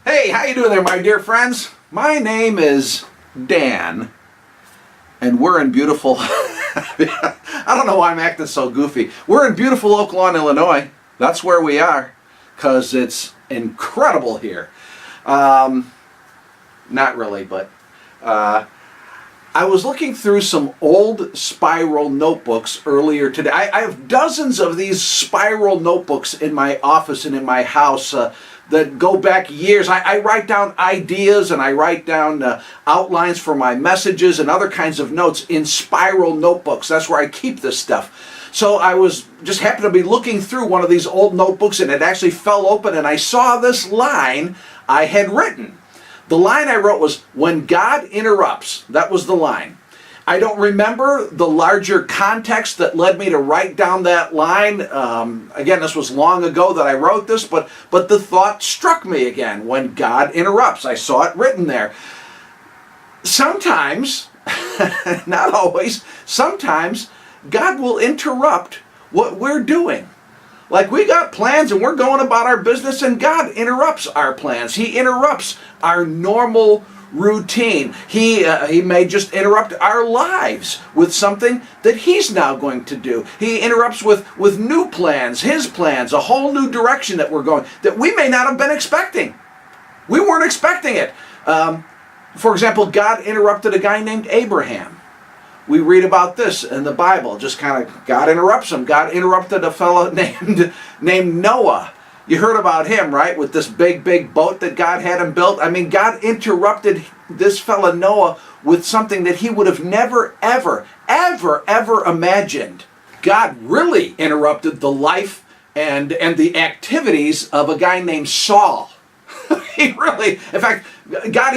Hey, how you doing there, my dear friends? My name is Dan, and we're in beautiful... I don't know why I'm acting so goofy. We're in beautiful Oak Lawn, Illinois. That's where we are, because it's incredible here. Not really, but... I was looking through some old spiral notebooks earlier today. I have dozens of these spiral notebooks in my office and in my house that go back years. I write down ideas and I write down outlines for my messages and other kinds of notes in spiral notebooks. That's where I keep this stuff. So I was just happened to be looking through one of these old notebooks, and it actually fell open, and I saw this line I had written. The line I wrote was, "When God interrupts." That was the line. I don't remember the larger context that led me to write down that line. Again, this was long ago that I wrote this, but the thought struck me again. When God interrupts. I saw it written there. Sometimes, not always, sometimes God will interrupt what we're doing. Like, we got plans and we're going about our business, and God interrupts our plans. He interrupts our normal routine. He may just interrupt our lives with something that He's now going to do. He interrupts with new plans, His plans, a whole new direction that we're going, that we may not have been expecting. We weren't expecting it. For example, God interrupted a guy named Abraham. We read about this in the Bible. Just kind of, God interrupts him. God interrupted a fellow named Noah. You heard about him, right? With this big boat that God had him built. I mean, God interrupted this fellow Noah with something that he would have never, ever imagined. God really interrupted the life and the activities of a guy named Saul. He really, in fact, God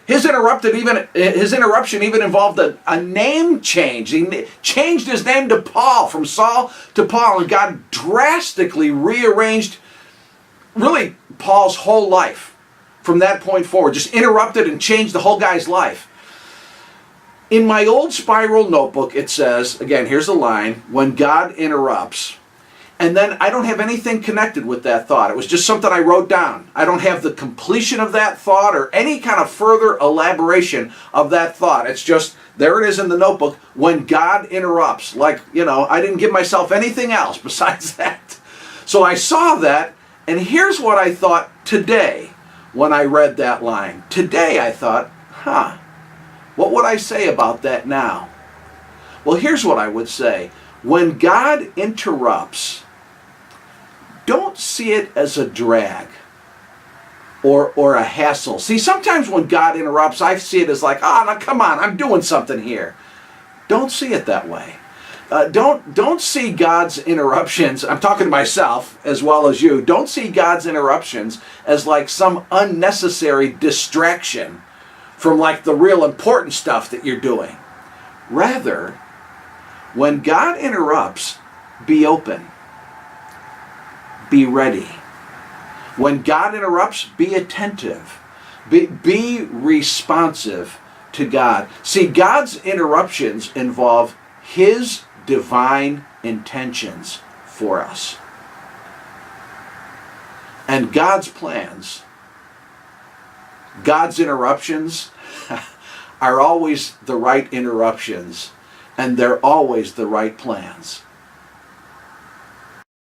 his interruption even involved a name change. He changed his name to Paul, from Saul to Paul, and God drastically rearranged really Paul's whole life from that point forward. Just interrupted and changed the whole guy's life. In my old spiral notebook, it says, again, here's the line, "When God interrupts." And then I don't have anything connected with that thought. It was just something I wrote down. I don't have the completion of that thought or any kind of further elaboration of that thought. It's just, there it is in the notebook, "When God interrupts." Like, I didn't give myself anything else besides that. So I saw that, and here's what I thought today when I read that line. Today I thought, what would I say about that now? Well, here's what I would say. When God interrupts, don't see it as a drag or a hassle. See, sometimes when God interrupts, I see it as like, now come on, I'm doing something here. Don't see it that way. Don't see God's interruptions, I'm talking to myself as well as you, don't see God's interruptions as like some unnecessary distraction from like the real important stuff that you're doing. Rather, when God interrupts, be open. Be ready. When God interrupts, be attentive. Be responsive to God. See, God's interruptions involve His divine intentions for us. And God's plans, God's interruptions are always the right interruptions, and they're always the right plans.